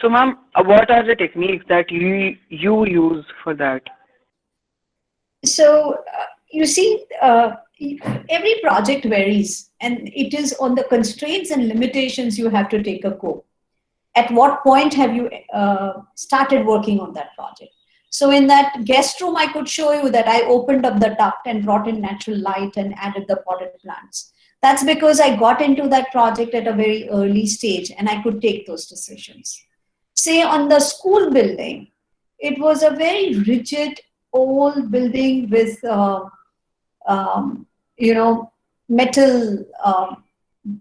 So, ma'am, what are the techniques that you use for that? So, you see, every project varies, and it is on the constraints and limitations you have to take a go. At what point have you started working on that project? So in that guest room, I could show you that I opened up the duct and brought in natural light and added the potted plants. That's because I got into that project at a very early stage and I could take those decisions. Say on the school building, it was a very rigid old building with, metal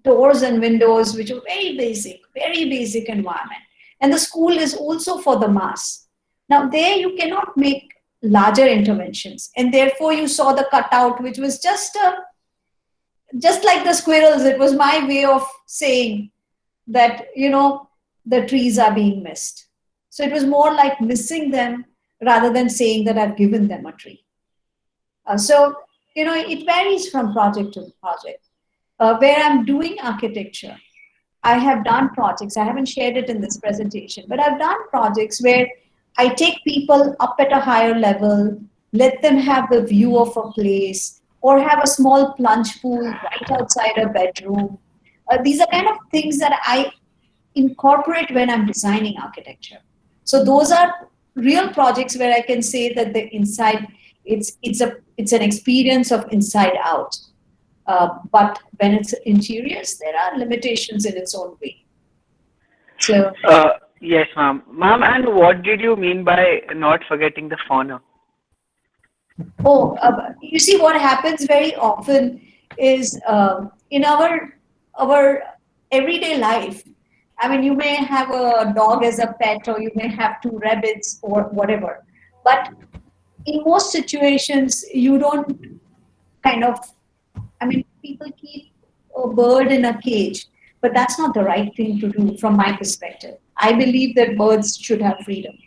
doors and windows, which are very basic environment. And the school is also for the mass. Now there you cannot make larger interventions. And therefore you saw the cutout, which was just like the squirrels. It was my way of saying that, the trees are being missed. So it was more like missing them rather than saying that I've given them a tree. It varies from project to project. Where I'm doing architecture, I have done projects, I haven't shared it in this presentation, but I've done projects where I take people up at a higher level, let them have the view of a place, or have a small plunge pool right outside a bedroom. These are kind of things that I incorporate when I'm designing architecture. So those are real projects where I can say that the inside, it's an experience of inside out. But when it's interiors, there are limitations in its own way. So yes, ma'am. Ma'am, and what did you mean by not forgetting the fauna? You see, what happens very often is in our everyday life. I mean, you may have a dog as a pet, or you may have 2 rabbits, or whatever. But in most situations, you don't people keep a bird in a cage, but that's not the right thing to do from my perspective. I believe that birds should have freedom.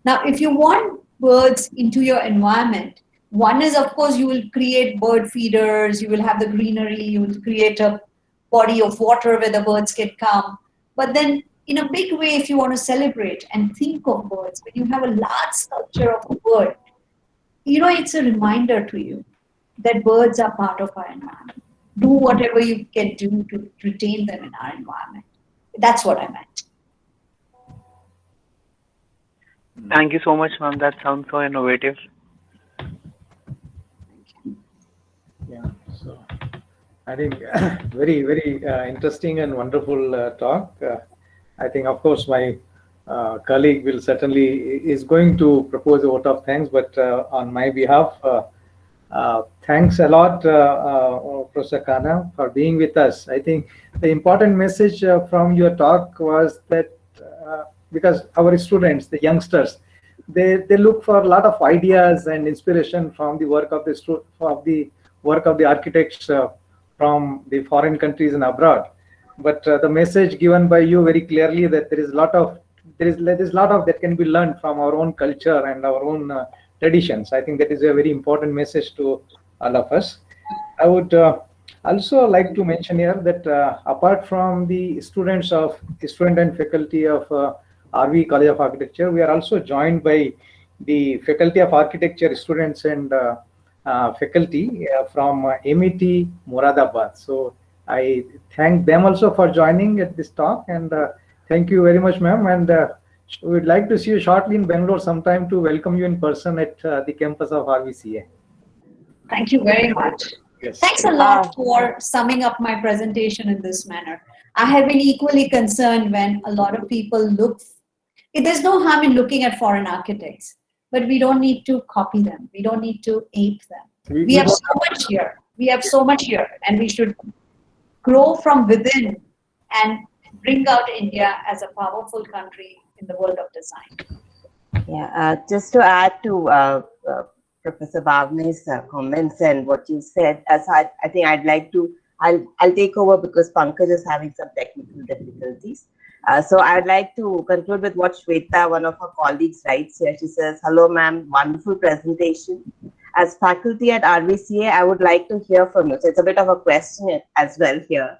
Now, if you want birds into your environment, one is, of course, you will create bird feeders, you will have the greenery, you will create a body of water where the birds can come. But then in a big way, if you want to celebrate and think of birds, when you have a large sculpture of a bird, it's a reminder to you that birds are part of our environment. Do whatever you can do to retain them in our environment. That's what I meant. Thank you so much, ma'am. That sounds so innovative. Yeah, so I think very, very interesting and wonderful talk. I think, of course, my colleague will certainly is going to propose a vote of thanks, but on my behalf, thanks a lot, Professor Khanna, for being with us. I think the important message from your talk was that because our students, the youngsters, they look for a lot of ideas and inspiration from the work of the architects from the foreign countries and abroad. But the message given by you very clearly that there is a lot of that can be learned from our own culture and our own traditions. I think that is a very important message to all of us. I would also like to mention here that apart from the student and faculty of RV College of Architecture, we are also joined by the Faculty of Architecture students and faculty from MET Moradabad. So I thank them also for joining at this talk, and thank you very much, ma'am. And we would like to see you shortly in Bangalore sometime to welcome you in person at the campus of RVCA. Thank you very much. Yes. Thanks a lot for summing up my presentation in this manner. I have been equally concerned when a lot of people look. There's no harm in looking at foreign architects, but we don't need to copy them. We don't need to ape them. We have so much here. We have so much here, and we should grow from within and bring out India as a powerful country in the world of design. Yeah, just to add to Professor Bhavne's comments and what you said, as I think I'd like to, I'll take over because Pankaj is having some technical difficulties. So I'd like to conclude with what Shweta, one of our colleagues, writes here. She says, "Hello, ma'am, wonderful presentation. As faculty at RVCA, I would like to hear from you." So it's a bit of a question as well here.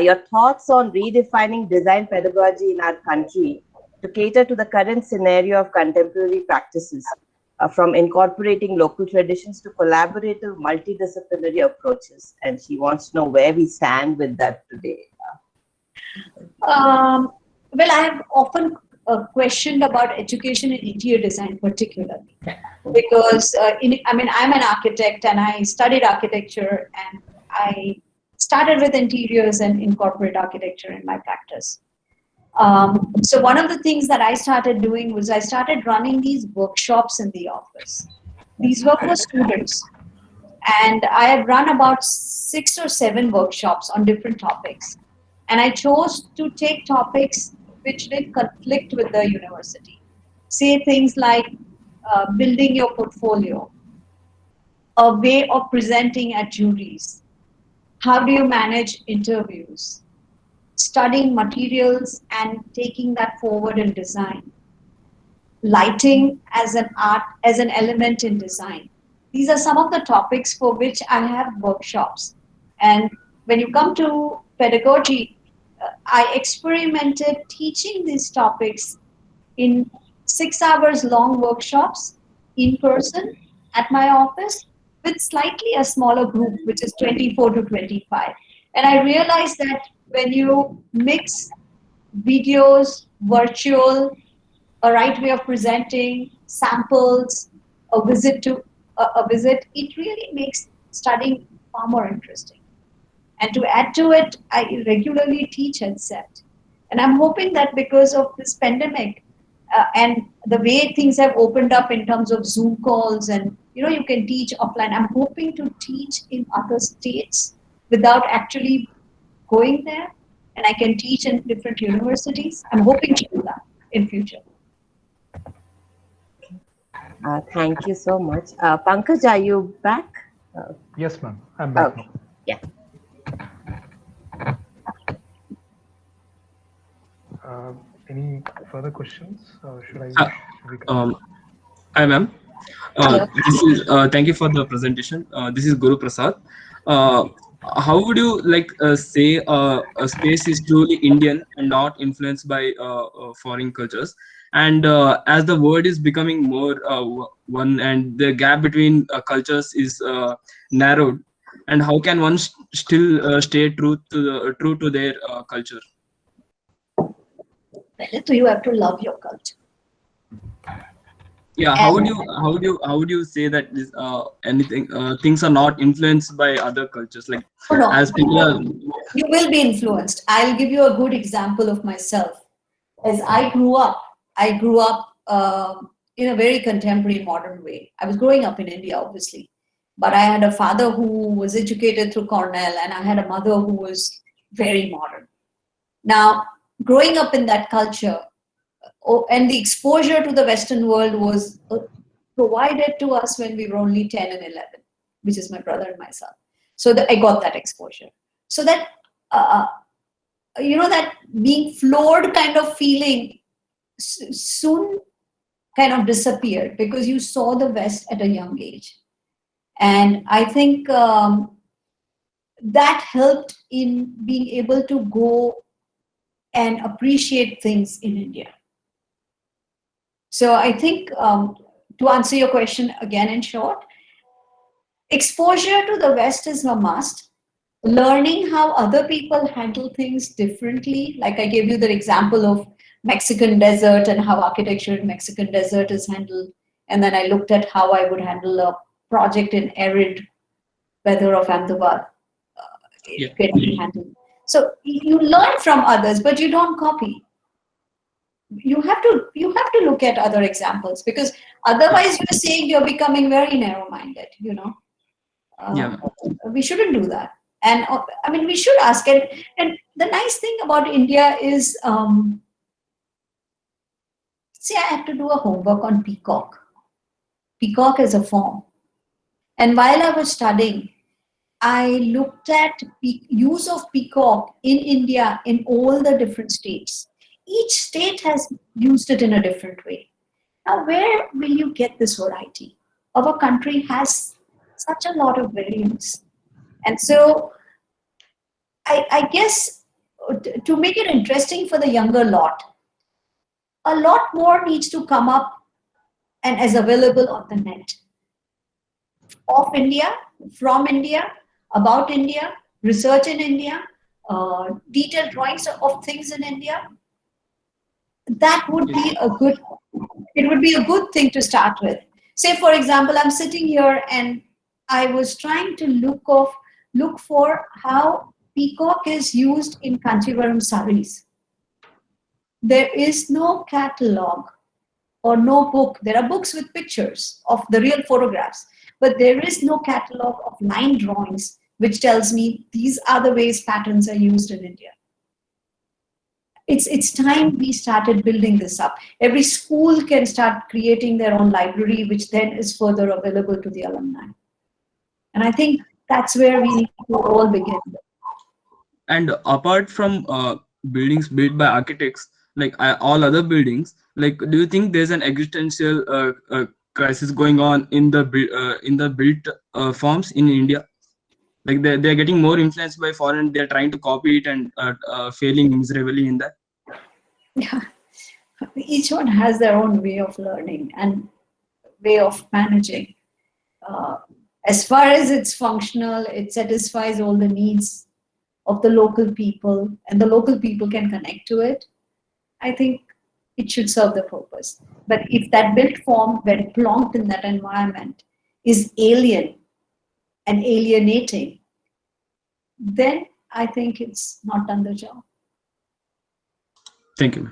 Your thoughts on redefining design pedagogy in our country to cater to the current scenario of contemporary practices, from incorporating local traditions to collaborative multidisciplinary approaches. And she wants to know where we stand with that today. Well, I have often questioned about education in interior design particularly, because I'm an architect and I studied architecture, and I started with interiors and incorporate architecture in my practice. So one of the things that I started doing was I started running these workshops in the office. These were for students, and I have run about 6 or 7 workshops on different topics. And I chose to take topics which didn't conflict with the university. Say things like building your portfolio, a way of presenting at juries, how do you manage interviews, studying materials and taking that forward in design, lighting as an art, as an element in design. These are some of the topics for which I have workshops. And when you come to pedagogy, I experimented teaching these topics in 6 hours long workshops in person at my office with slightly a smaller group, which is 24 to 25. And I realized that when you mix videos, virtual, a right way of presenting, samples, a visit, it really makes studying far more interesting. And to add to it, I regularly teach at SET. And I'm hoping that because of this pandemic and the way things have opened up in terms of Zoom calls and, you can teach offline, I'm hoping to teach in other states without actually going there. And I can teach in different universities. I'm hoping to do that in future. Thank you so much. Pankaj, are you back? Yes, ma'am. I'm back. Okay. Yeah. Any further questions? Should I? Hi, ma'am. This is thank you for the presentation. This is Guru Prasad. How would you say a space is truly Indian and not influenced by foreign cultures? And as the world is becoming more one, and the gap between cultures is narrowed, and how can one still stay true to their culture? So you have to love your culture. Yeah, how would you say that this, anything things are not influenced by other cultures, like no. As people are, you will be influenced. I'll give you a good example of myself. As I grew up in a very contemporary modern way. I was growing up in India, obviously, but I had a father who was educated through Cornell, and I had a mother who was very modern. Now, growing up in that culture, and the exposure to the Western world was provided to us when we were only 10 and 11, which is my brother and myself. So I got that exposure. So that, that being floored kind of feeling soon kind of disappeared because you saw the West at a young age. And I think that helped in being able to go and appreciate things in India. So I think to answer your question again in short, exposure to the West is a must. Learning how other people handle things differently, like I gave you the example of Mexican desert and how architecture in Mexican desert is handled. And then I looked at how I would handle a project in arid weather of Ahmedabad. It can be handled. So you learn from others, but you don't copy. You have to look at other examples, because otherwise you're saying you're becoming very narrow-minded, you know. We shouldn't do that. And I mean, we should ask it. And the nice thing about India is, say I had to do a homework on peacock. Peacock is a form. And while I was studying, I looked at use of peacock in India in all the different states. Each state has used it in a different way. Now, where will you get this variety? Our country has such a lot of variance. And so I guess to make it interesting for the younger lot, a lot more needs to come up and is available on the net. Of India, from India, about India, research in India, detailed drawings of things in India. That would be it would be a good thing to start with. Say, for example, I'm sitting here and I was trying to look for how peacock is used in Kanchivaram saris. There is no catalog or no book. There are books with pictures of the real photographs, but there is no catalog of line drawings which tells me these are the ways patterns are used in India. It's time we started building this up. Every school can start creating their own library, which then is further available to the alumni. And I think that's where we need to all begin. And apart from buildings built by architects, like all other buildings, like do you think there's an existential crisis going on in the built forms in India? Like they're getting more influenced by foreign, they're trying to copy it and failing miserably in that. Yeah, each one has their own way of learning and way of managing. As far as it's functional, it satisfies all the needs of the local people, and the local people can connect to it. I think it should serve the purpose. But if that built form, when plonked in that environment, is alien and alienating, then I think it's not done the job. Thank you.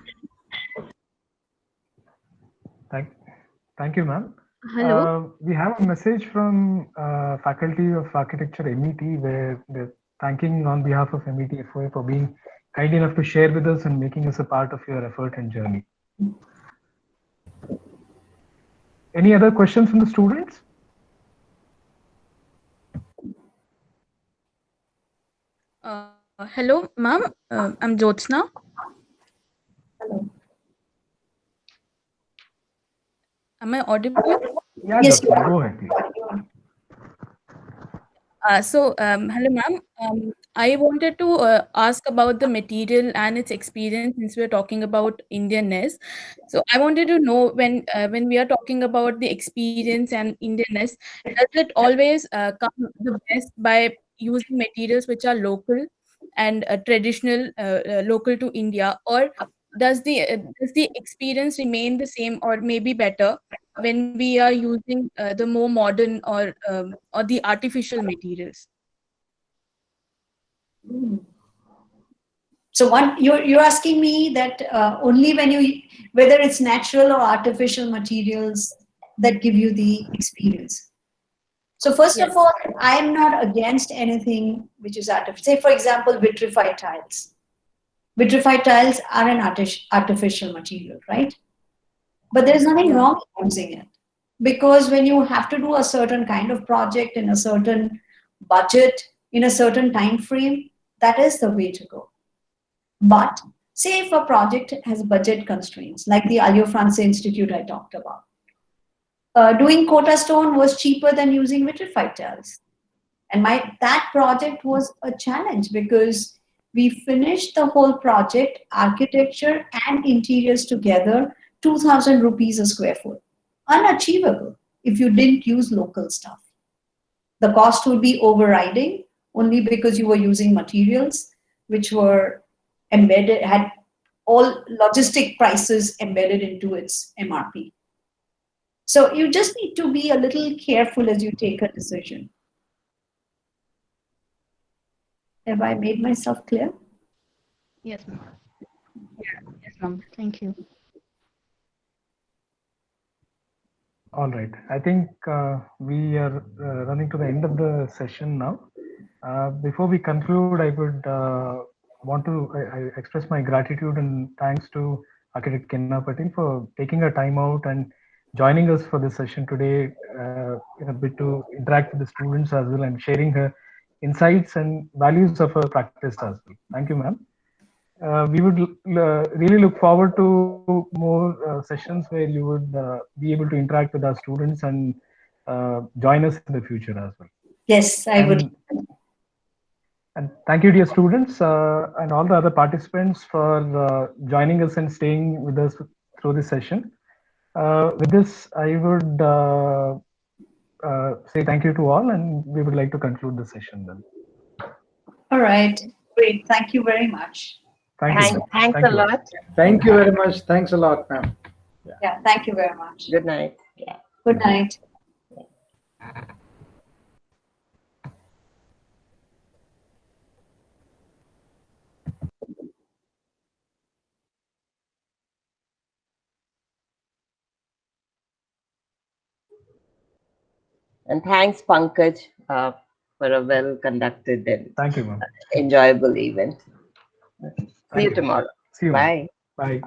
Thank you, ma'am. Hello. We have a message from Faculty of Architecture, MET, where they're thanking on behalf of MET FOA for being kind enough to share with us and making us a part of your effort and journey. Any other questions from the students? Hello, ma'am. I'm Jyotsna. Hello. Am I audible? Yeah, yes, go ahead, please. Hello, ma'am. I wanted to ask about the material and its experience, since we're talking about Indianness. So I wanted to know, when we are talking about the experience and Indianness, does it always come the best by using materials which are local and traditional, local to India, or does the experience remain the same or maybe better when we are using the more modern or the artificial materials? So you're asking me that only whether it's natural or artificial materials that give you the experience. So first of all, I am not against anything which is artificial. Say, for example, vitrified tiles. Vitrified tiles are an artificial material, right? But there's nothing wrong with using it. Because when you have to do a certain kind of project in a certain budget, in a certain time frame, that is the way to go. But Say if a project has budget constraints, like the Alio France Institute I talked about. Doing quota stone was cheaper than using vitrified tiles. And that project was a challenge because we finished the whole project, architecture and interiors together, 2,000 rupees a square foot. Unachievable if you didn't use local stuff. The cost would be overriding only because you were using materials which were embedded, had all logistic prices embedded into its MRP. So you just need to be a little careful as you take a decision. Have I made myself clear? Yes, ma'am. Yes, ma'am. Thank you. All right. I think we are running to the end of the session now. Before we conclude, I would want to I express my gratitude and thanks to Architect Canna Patel for taking her time out and joining us for this session today, in a bit to interact with the students as well and sharing her insights and values of her practice as well. Thank you, ma'am. We would really look forward to more sessions where you would be able to interact with our students and join us in the future as well. Yes, I would. And thank you, dear students, and all the other participants for joining us and staying with us through this session. With this, I would say thank you to all, and we would like to conclude the session then. All right, great. Thank you very much. Thanks a lot. Thank you very much. Thanks a lot, ma'am. Yeah, thank you very much. Good night. Yeah. Good night. And thanks, Pankaj, for a well-conducted and thank you, ma'am. Enjoyable event. See you tomorrow. See you. Bye. Bye.